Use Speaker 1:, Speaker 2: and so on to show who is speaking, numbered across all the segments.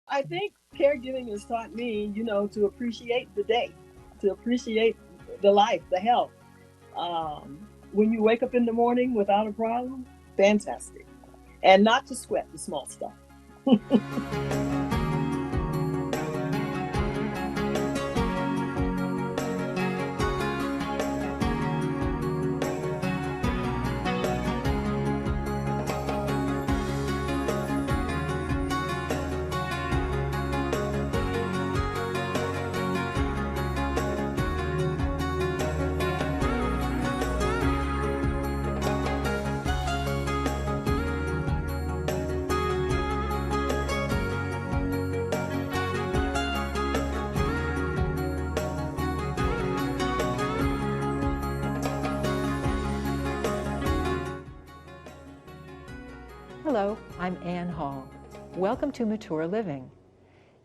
Speaker 1: I think caregiving has taught me, to appreciate the day, to appreciate the life, the health. When you wake up in the morning without a problem, fantastic. And not to sweat the small stuff.
Speaker 2: Hello, I'm Ann Hall. Welcome to Mature Living.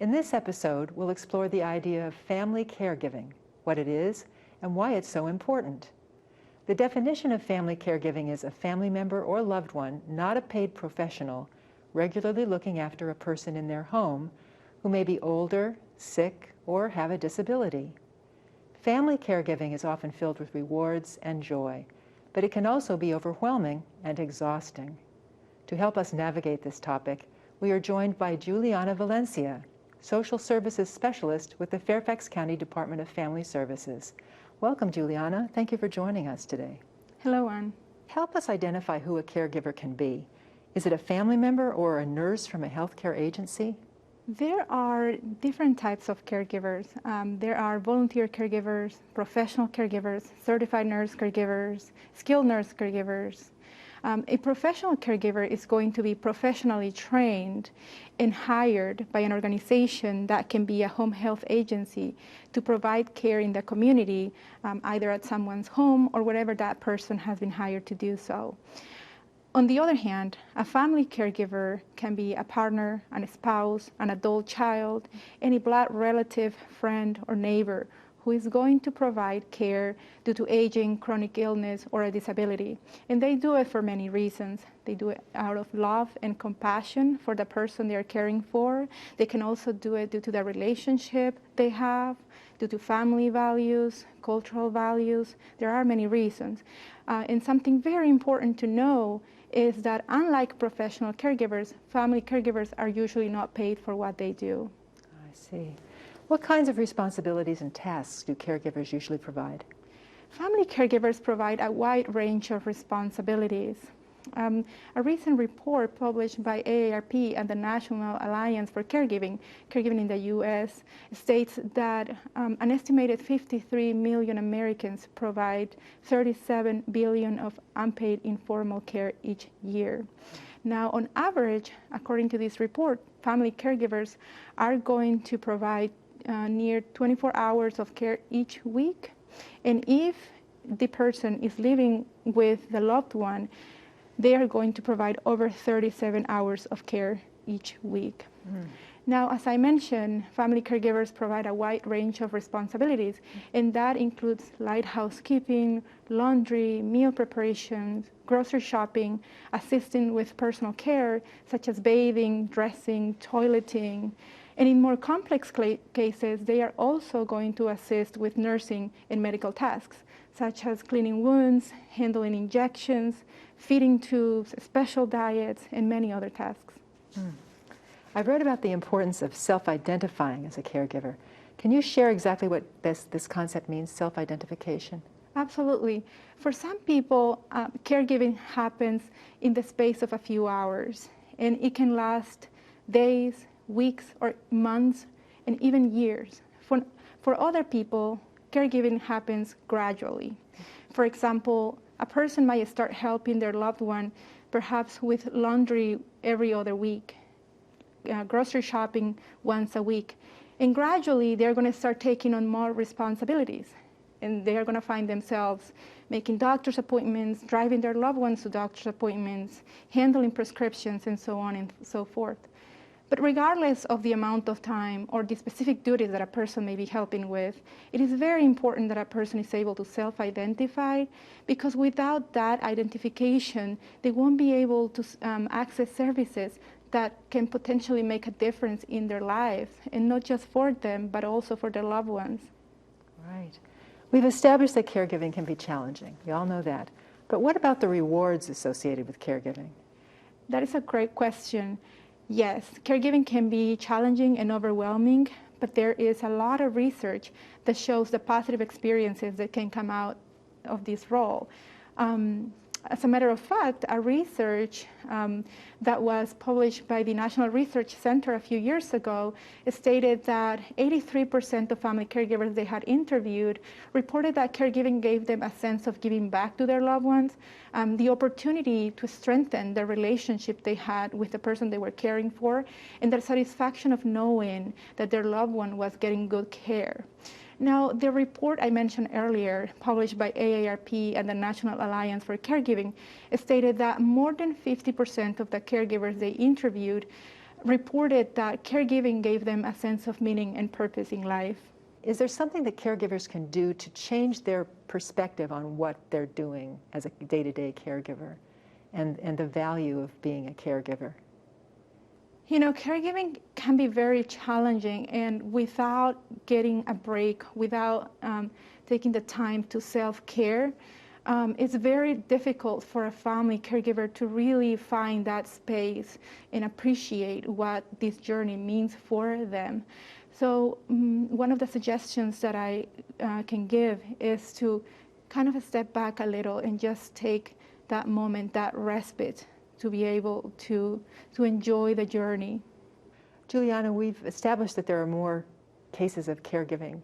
Speaker 2: In this episode, we'll explore the idea of family caregiving, what it is, and why it's so important. The definition of family caregiving is a family member or loved one, not a paid professional, regularly looking after a person in their home who may be older, sick, or have a disability. Family caregiving is often filled with rewards and joy, but it can also be overwhelming and exhausting. To help us navigate this topic, we are joined by Giuliana Valencia, Social Services Specialist with the Fairfax County Department of Family Services. Welcome, Giuliana. Thank you for joining us today.
Speaker 3: Hello, Anne.
Speaker 2: Help us identify who a caregiver can be. Is it a family member or a nurse from a healthcare agency?
Speaker 3: There are different types of caregivers. There are volunteer caregivers, professional caregivers, certified nurse caregivers, skilled nurse caregivers. A professional caregiver is going to be professionally trained and hired by an organization that can be a home health agency to provide care in the community, either at someone's home or wherever that person has been hired to do so. On the other hand, a family caregiver can be a partner, a spouse, an adult child, any blood relative, friend, or neighbor who is going to provide care due to aging, chronic illness, or a disability. And they do it for many reasons. They do it out of love and compassion for the person they're caring for. They can also do it due to the relationship they have, due to family values, cultural values. There are many reasons. And something very important to know is that unlike professional caregivers, family caregivers are usually not paid for what they do.
Speaker 2: I see. What kinds of responsibilities and tasks do caregivers usually provide?
Speaker 3: Family caregivers provide a wide range of responsibilities. A recent report published by AARP and the National Alliance for Caregiving in the U.S. states that an estimated 53 million Americans provide 37 billion of unpaid informal care each year. Now, on average, according to this report, family caregivers are going to provide near 24 hours of care each week. And if the person is living with the loved one, they are going to provide over 37 hours of care each week. Now, as I mentioned, family caregivers provide a wide range of responsibilities, and that includes light housekeeping, laundry, meal preparations, grocery shopping, assisting with personal care, such as bathing, dressing, toileting. And in more complex cases, they are also going to assist with nursing and medical tasks, such as cleaning wounds, handling injections, feeding tubes, special diets, and many other tasks.
Speaker 2: I've read about the importance of self-identifying as a caregiver. Can you share exactly what this concept means, self-identification?
Speaker 3: Absolutely. For some people, caregiving happens in the space of a few hours, and it can last days, weeks, or months, and even years. For other people, caregiving happens gradually. For example, a person might start helping their loved one perhaps with laundry every other week, grocery shopping once a week, and gradually they're going to start taking on more responsibilities, and they are going to find themselves making doctor's appointments, driving their loved ones to doctor's appointments, handling prescriptions, and so on and so forth. But regardless of the amount of time or the specific duties that a person may be helping with, it is very important that a person is able to self-identify, because without that identification, they won't be able to access services that can potentially make a difference in their lives, and not just for them, but also for their loved ones.
Speaker 2: Right. We've established that caregiving can be challenging. We all know that. But what about the rewards associated with caregiving?
Speaker 3: That is a great question. Yes, caregiving can be challenging and overwhelming, but there is a lot of research that shows the positive experiences that can come out of this role. As a matter of fact, a research that was published by the National Research Center a few years ago stated that 83% of family caregivers they had interviewed reported that caregiving gave them a sense of giving back to their loved ones, the opportunity to strengthen the relationship they had with the person they were caring for, and the satisfaction of knowing that their loved one was getting good care. Now, the report I mentioned earlier, published by AARP and the National Alliance for Caregiving, stated that more than 50% of the caregivers they interviewed reported that caregiving gave them a sense of meaning and purpose in life.
Speaker 2: Is there something that caregivers can do to change their perspective on what they're doing as a day-to-day caregiver and the value of being a caregiver?
Speaker 3: You know, caregiving can be very challenging, and without getting a break, without taking the time to self-care, it's very difficult for a family caregiver to really find that space and appreciate what this journey means for them. So one of the suggestions that I can give is to kind of step back a little and just take that moment, that respite, to be able to enjoy the journey.
Speaker 2: Giuliana, we've established that there are more cases of caregiving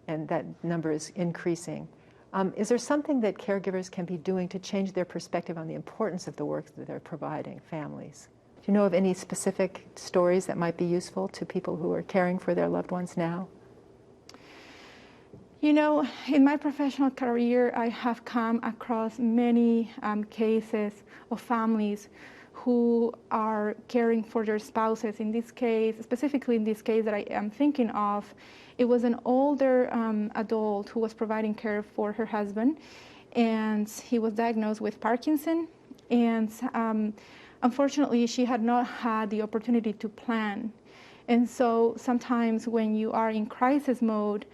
Speaker 2: and that number is increasing. Is there something that caregivers can be doing to change their perspective on the importance of the work that they're providing families? Do you know of any specific stories that might be useful to people who are caring for their loved ones now?
Speaker 3: You know, in my professional career, I have come across many cases of families who are caring for their spouses. In this case, specifically in this case that I am thinking of, it was an older adult who was providing care for her husband, and he was diagnosed with Parkinson, and unfortunately, she had not had the opportunity to plan. And so sometimes when you are in crisis mode,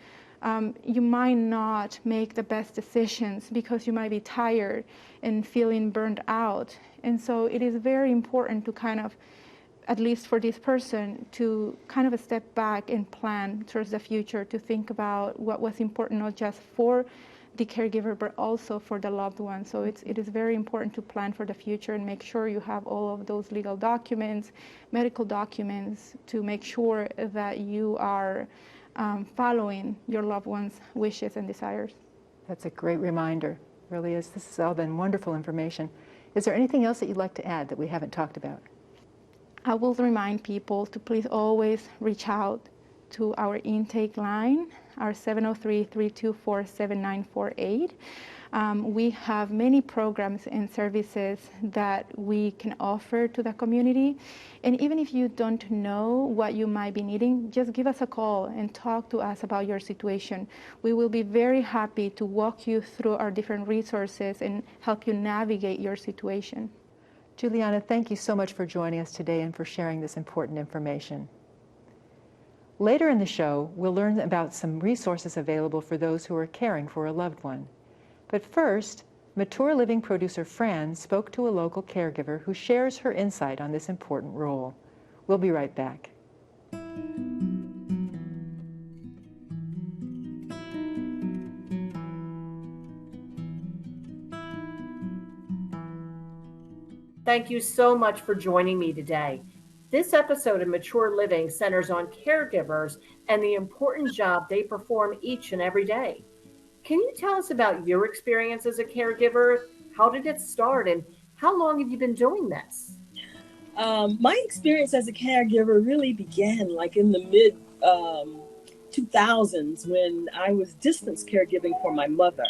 Speaker 3: you might not make the best decisions because you might be tired and feeling burned out. And so it is very important to kind of, at least for this person, to kind of step back and plan towards the future, to think about what was important not just for the caregiver, but also for the loved one. So it is very important to plan for the future and make sure you have all of those legal documents, medical documents, to make sure that you are following your loved one's wishes and desires.
Speaker 2: That's a great reminder, really is. This has all been wonderful information. Is there anything else that you'd like to add that we haven't talked about?
Speaker 3: I will remind people to please always reach out to our intake line, our 703-324-7948. We have many programs and services that we can offer to the community. And even if you don't know what you might be needing, just give us a call and talk to us about your situation. We will be very happy to walk you through our different resources and help you navigate your situation.
Speaker 2: Giuliana, thank you so much for joining us today and for sharing this important information. Later in the show, we'll learn about some resources available for those who are caring for a loved one. But first, Mature Living producer Fran spoke to a local caregiver who shares her insight on this important role. We'll be right back.
Speaker 4: Thank you so much for joining me today. This episode of Mature Living centers on caregivers and the important job they perform each and every day. Can you tell us about your experience as a caregiver? How did it start, and how long have you been doing this?
Speaker 1: My experience as a caregiver really began like in the mid 2000s when I was distance caregiving for my mother.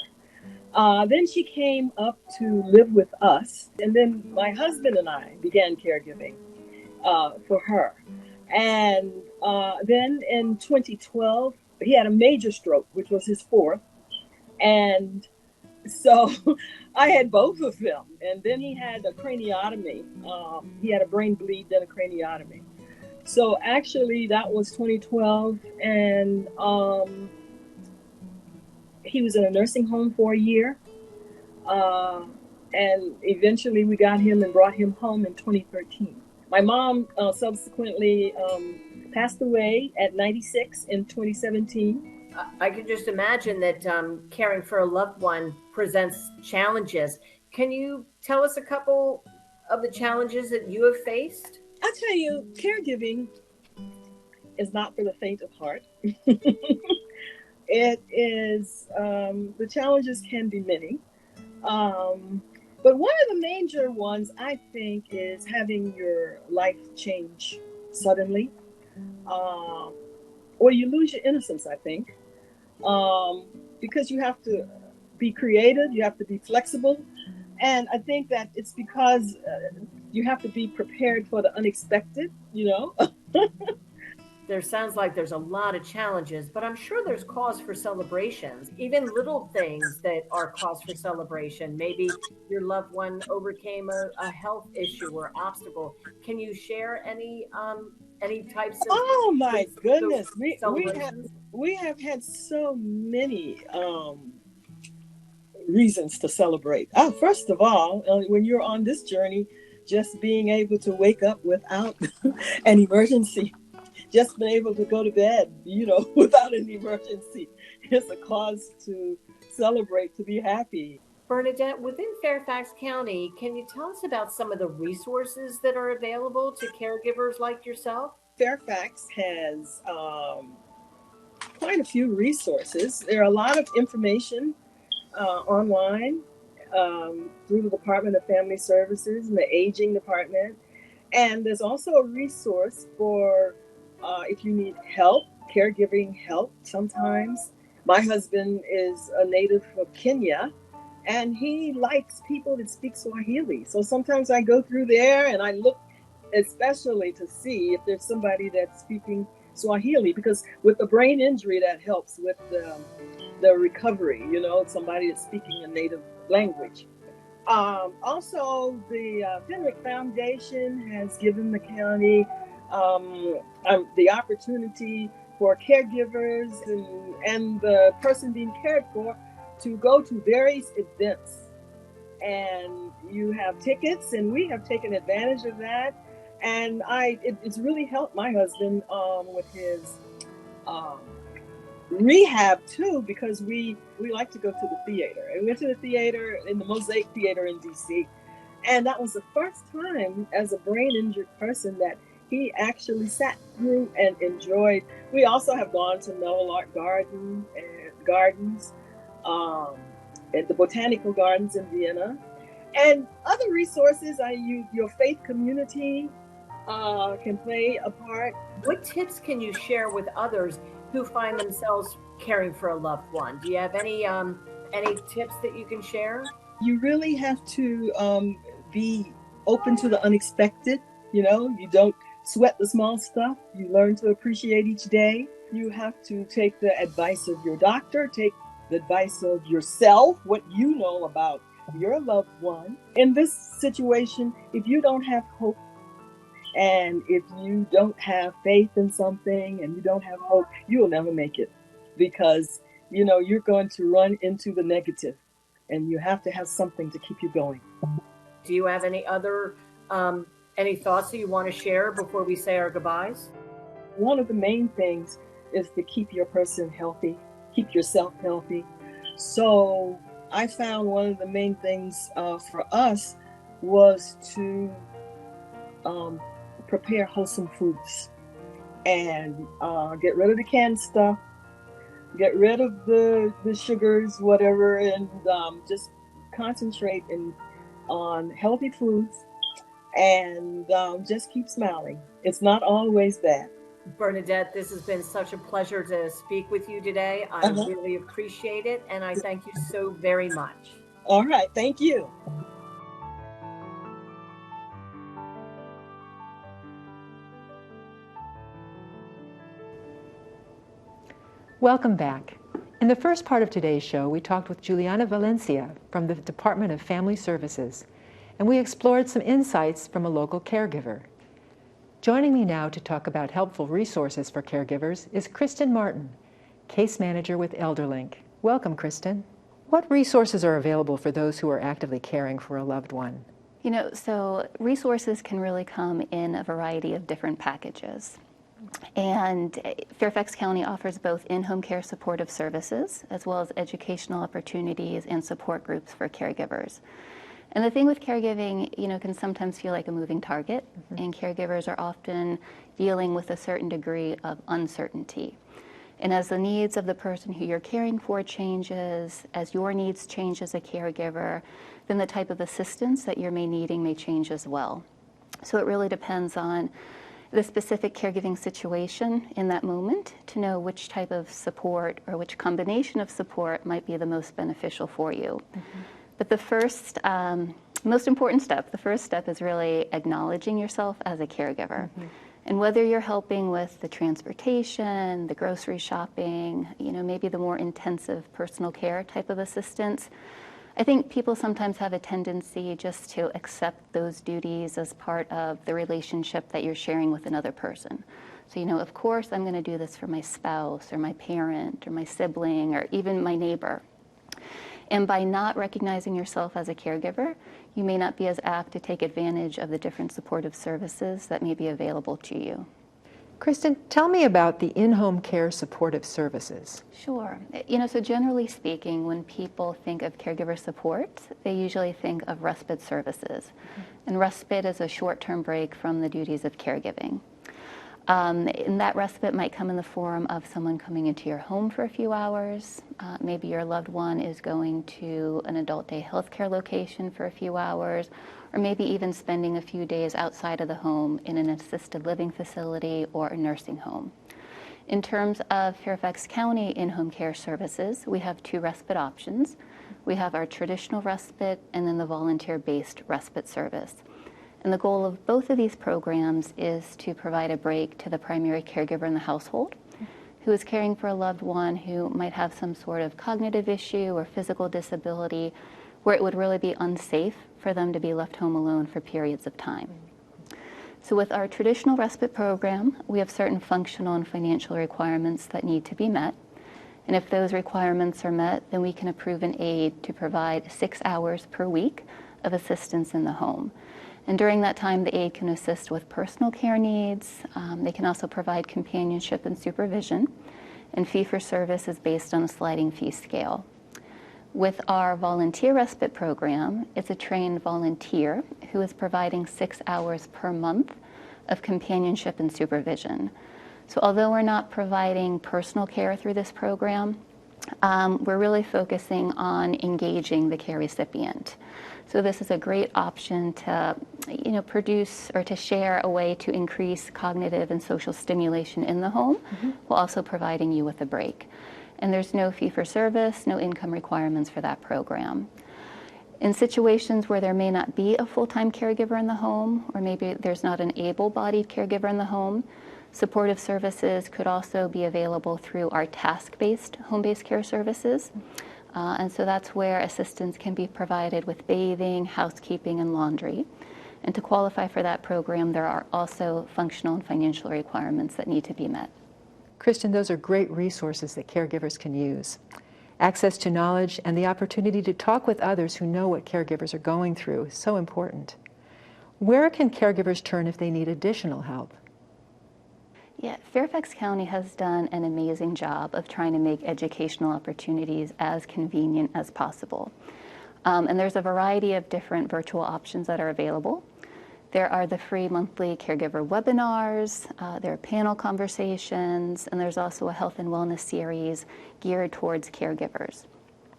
Speaker 1: Then she came up to live with us, and then my husband and I began caregiving for her. And then in 2012, he had a major stroke, which was his fourth. And So I had both of them. And then he had a craniotomy. He had a brain bleed, then a craniotomy. So actually, that was 2012. And he was in a nursing home for a year. And eventually we got him and brought him home in 2013. My mom subsequently passed away at 96 in 2017.
Speaker 4: I can just imagine that caring for a loved one presents challenges. Can you tell us a couple of the challenges that you have faced?
Speaker 1: I'll tell you, caregiving is not for the faint of heart. It is, the challenges can be many. But one of the major ones, I think, is having your life change suddenly. Or you lose your innocence, I think. Because you have to be creative, you have to be flexible. And I think that it's because you have to be prepared for the unexpected, you know?
Speaker 4: There sounds like there's a lot of challenges, but I'm sure there's cause for celebrations, even little things that are cause for celebration. Maybe your loved one overcame a health issue or obstacle. Can you share any types of
Speaker 1: Oh my
Speaker 4: those
Speaker 1: goodness.
Speaker 4: celebrations?
Speaker 1: We have had so many reasons to celebrate. First of all, when you're on this journey, just being able to wake up without an emergency, just being able to go to bed, you know, without an emergency, is a cause to celebrate, to be happy.
Speaker 4: Bernadette, within Fairfax County, can you tell us about some of the resources that are available to caregivers like yourself?
Speaker 1: Fairfax has quite a few resources. There are a lot of information online through the Department of Family Services and the Aging Department. And there's also a resource for if you need help, caregiving help sometimes. My husband is a native of Kenya and he likes people that speak Swahili. So sometimes I go through there and I look especially to see if there's somebody that's speaking Swahili, because with the brain injury that helps with the recovery, you know, somebody that's speaking a native language. Also, the Fenwick Foundation has given the county the opportunity for caregivers and the person being cared for to go to various events. And you have tickets, and we have taken advantage of that. And it's really helped my husband with his um, rehab too, because we like to go to the theater. And we went to the theater in the Mosaic Theater in DC, and that was the first time as a brain injured person that he actually sat through and enjoyed. We also have gone to Noel Art Garden and gardens, at the Botanical Gardens in Vienna, and other resources. Your faith community can play a part.
Speaker 4: What tips can you share with others who find themselves caring for a loved one? Do you have any tips that you can share?
Speaker 1: You really have to be open to the unexpected. You know, you don't sweat the small stuff. You learn to appreciate each day. You have to take the advice of your doctor, take the advice of yourself, what you know about your loved one. In this situation, if you don't have hope, and if you don't have faith in something and you don't have hope, you will never make it, because, you know, you're going to run into the negative, and you have to have something to keep you going.
Speaker 4: Do you have any thoughts that you want to share before we say our goodbyes?
Speaker 1: One of the main things is to keep your person healthy, keep yourself healthy. So I found one of the main things for us was to prepare wholesome foods and get rid of the canned stuff, get rid of the sugars, whatever, and just concentrate on healthy foods, and just keep smiling. It's not always bad.
Speaker 4: Bernadette, this has been such a pleasure to speak with you today. I really appreciate it, and I thank you so very much.
Speaker 1: All right, thank you.
Speaker 2: Welcome back. In the first part of today's show, we talked with Giuliana Valencia from the Department of Family Services, and we explored some insights from a local caregiver. Joining me now to talk about helpful resources for caregivers is Kristin Martin, Case Manager with ElderLink. Welcome, Kristin. What resources are available for those who are actively caring for a loved one?
Speaker 5: So resources can really come in a variety of different packages. And Fairfax County offers both in-home care supportive services as well as educational opportunities and support groups for caregivers. And the thing with caregiving, can sometimes feel like a moving target, and caregivers are often dealing with a certain degree of uncertainty. And as the needs of the person who you're caring for changes, as your needs change as a caregiver, then the type of assistance that you're needing may change as well. So it really depends on the specific caregiving situation in that moment to know which type of support or which combination of support might be the most beneficial for you. But the first, most important step, the first step is really acknowledging yourself as a caregiver. And whether you're helping with the transportation, the grocery shopping, maybe the more intensive personal care type of assistance, I think people sometimes have a tendency just to accept those duties as part of the relationship that you're sharing with another person. So, of course I'm going to do this for my spouse or my parent or my sibling or even my neighbor. And by not recognizing yourself as a caregiver, you may not be as apt to take advantage of the different supportive services that may be available to you.
Speaker 2: Kristin, tell me about the in-home care supportive services.
Speaker 5: Sure. So generally speaking, when people think of caregiver support, they usually think of respite services. And respite is a short-term break from the duties of caregiving. And that respite might come in the form of someone coming into your home for a few hours. Maybe your loved one is going to an adult day healthcare location for a few hours, or maybe even spending a few days outside of the home in an assisted living facility or a nursing home. In terms of Fairfax County in-home care services, we have two respite options. We have our traditional respite and then the volunteer-based respite service. And the goal of both of these programs is to provide a break to the primary caregiver in the household who is caring for a loved one who might have some sort of cognitive issue or physical disability where it would really be unsafe for them to be left home alone for periods of time. So with our traditional respite program, we have certain functional and financial requirements that need to be met. And if those requirements are met, then we can approve an aide to provide 6 hours per week of assistance in the home. And during that time, the aide can assist with personal care needs. They can also provide companionship and supervision. And fee for service is based on a sliding fee scale. With our volunteer respite program, it's a trained volunteer who is providing 6 hours per month of companionship and supervision. So although we're not providing personal care through this program, we're really focusing on engaging the care recipient. So this is a great option to, produce or to share a way to increase cognitive and social stimulation in the home while also providing you with a break. And there's no fee for service, no income requirements for that program. In situations where there may not be a full-time caregiver in the home, or maybe there's not an able-bodied caregiver in the home, supportive services could also be available through our task-based home-based care services. And so that's where assistance can be provided with bathing, housekeeping, and laundry. And to qualify for that program, there are also functional and financial requirements that need to be met.
Speaker 2: Kristin, those are great resources that caregivers can use. Access to knowledge and the opportunity to talk with others who know what caregivers are going through is so important. Where can caregivers turn if they need additional help?
Speaker 5: Yeah, Fairfax County has done an amazing job of trying to make educational opportunities as convenient as possible. And there's a variety of different virtual options that are available. There are the free monthly caregiver webinars, there are panel conversations, and there's also a health and wellness series geared towards caregivers.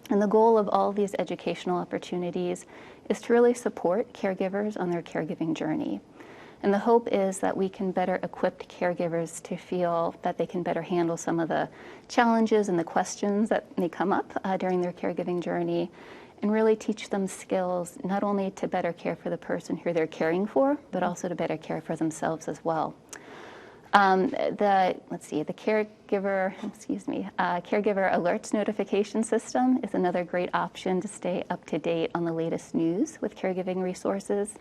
Speaker 5: And the goal of all of these educational opportunities is to really support caregivers on their caregiving journey. And the hope is that we can better equip caregivers to feel that they can better handle some of the challenges and the questions that may come up during their caregiving journey, and really teach them skills not only to better care for the person who they're caring for, but also to better care for themselves as well. The caregiver, caregiver alerts notification system is another great option to stay up to date on the latest news with caregiving resources.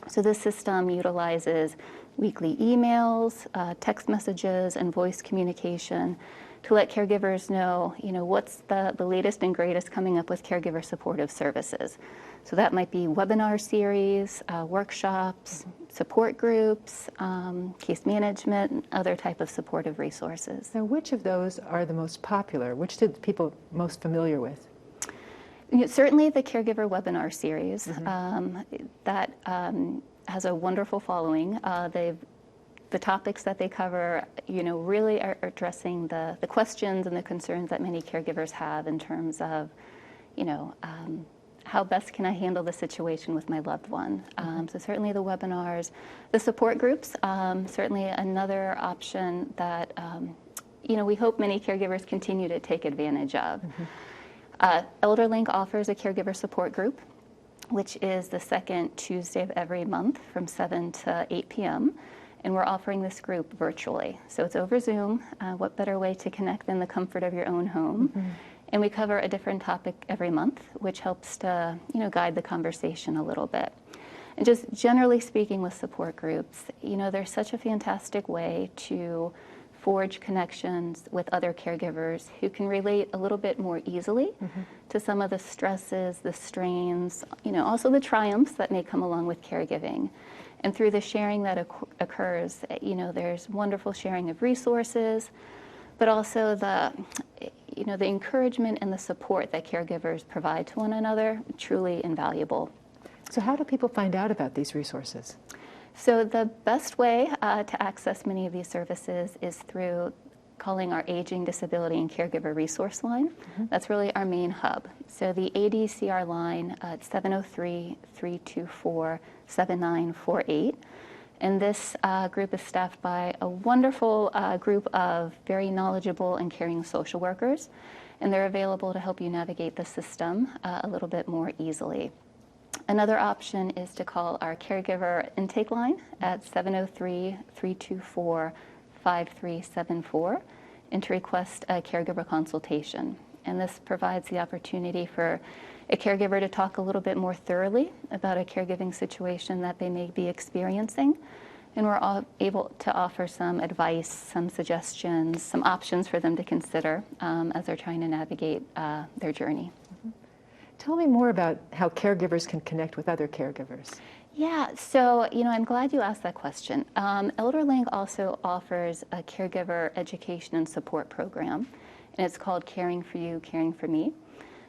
Speaker 5: So this system utilizes weekly emails, text messages, and voice communication to let caregivers know, what's the latest and greatest coming up with caregiver supportive services. So that might be webinar series, workshops, support groups, case management, and other type of supportive resources.
Speaker 2: Now, which of those are the most popular? Which did people most familiar with?
Speaker 5: Certainly the caregiver webinar series. That has a wonderful following. The topics that they cover, really are addressing the questions and the concerns that many caregivers have in terms of, how best can I handle the situation with my loved one? So certainly the webinars, the support groups, certainly another option that, we hope many caregivers continue to take advantage of. ElderLink offers a caregiver support group, which is the second Tuesday of every month from 7 to 8 p.m. And we're offering this group virtually. So it's over Zoom. What better way to connect than the comfort of your own home? And we cover a different topic every month, which helps to, guide the conversation a little bit. And just generally speaking with support groups, they're such a fantastic way to forge connections with other caregivers who can relate a little bit more easily to some of the stresses, the strains, also the triumphs that may come along with caregiving. And through the sharing that occurs, there's wonderful sharing of resources, but also the encouragement and the support that caregivers provide to one another, truly invaluable.
Speaker 2: So how do people find out about these resources?
Speaker 5: So the best way to access many of these services is through calling our Aging, Disability, and Caregiver Resource Line. That's really our main hub. So the ADCR line, it's 703-324-7948. And this group is staffed by a wonderful group of very knowledgeable and caring social workers. And they're available to help you navigate the system a little bit more easily. Another option is to call our caregiver intake line at 703-324-5374 and to request a caregiver consultation. And this provides the opportunity for a caregiver to talk a little bit more thoroughly about a caregiving situation that they may be experiencing. And we're all able to offer some advice, some suggestions, some options for them to consider as they're trying to navigate their journey.
Speaker 2: Tell me more about how caregivers can connect with other caregivers.
Speaker 5: Yeah, so, I'm glad you asked that question. ElderLink also offers a caregiver education and support program, and it's called Caring for You, Caring for Me.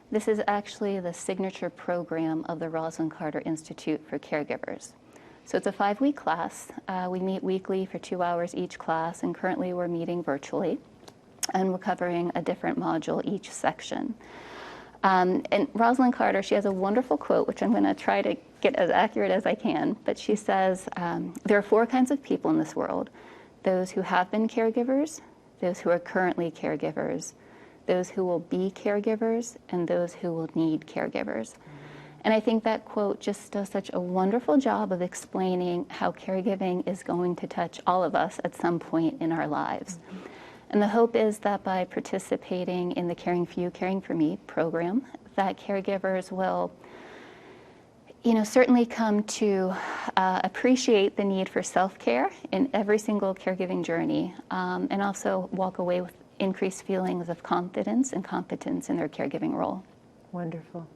Speaker 5: This is actually the signature program of the Rosalind Carter Institute for Caregivers. So it's a 5-week class. We meet weekly for 2 hours each class, and currently we're meeting virtually, and we're covering a different module each section. And Rosalind Carter, she has a wonderful quote, which I'm going to try to get as accurate as I can, but she says, there are 4 kinds of people in this world: those who have been caregivers, those who are currently caregivers, those who will be caregivers, and those who will need caregivers. And I think that quote just does such a wonderful job of explaining how caregiving is going to touch all of us at some point in our lives. And the hope is that by participating in the Caring for You, Caring for Me program, that caregivers will, certainly come to appreciate the need for self-care in every single caregiving journey, and also walk away with increased feelings of confidence and competence in their caregiving role.
Speaker 2: Wonderful.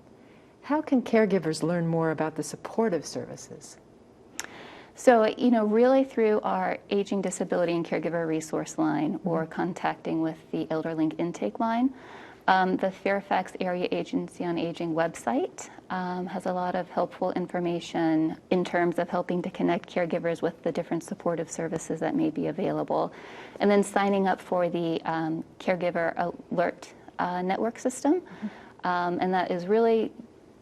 Speaker 2: How can caregivers learn more about the supportive services?
Speaker 5: So, really through our Aging, Disability, and Caregiver Resource Line, or contacting with the ElderLink intake line. The Fairfax Area Agency on Aging website has a lot of helpful information in terms of helping to connect caregivers with the different supportive services that may be available. And then signing up for the Caregiver Alert Network system. And that is really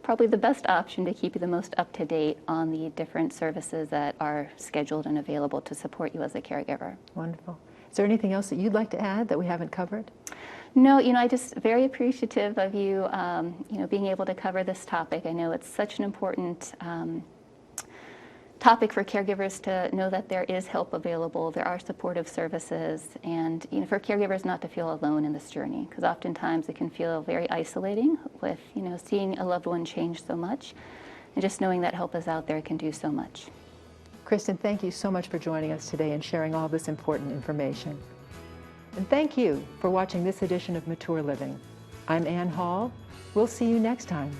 Speaker 5: probably the best option to keep you the most up-to-date on the different services that are scheduled and available to support you as a caregiver.
Speaker 2: Wonderful. Is there anything else that you'd like to add that we haven't covered?
Speaker 5: No, I just very appreciative of you, being able to cover this topic. I know it's such an important topic for caregivers to know that there is help available, there are supportive services, and for caregivers not to feel alone in this journey, because oftentimes it can feel very isolating with seeing a loved one change so much, and just knowing that help is out there can do so much.
Speaker 2: Kristin, thank you so much for joining us today and sharing all this important information. And thank you for watching this edition of Mature Living. I'm Ann Hall. We'll see you next time.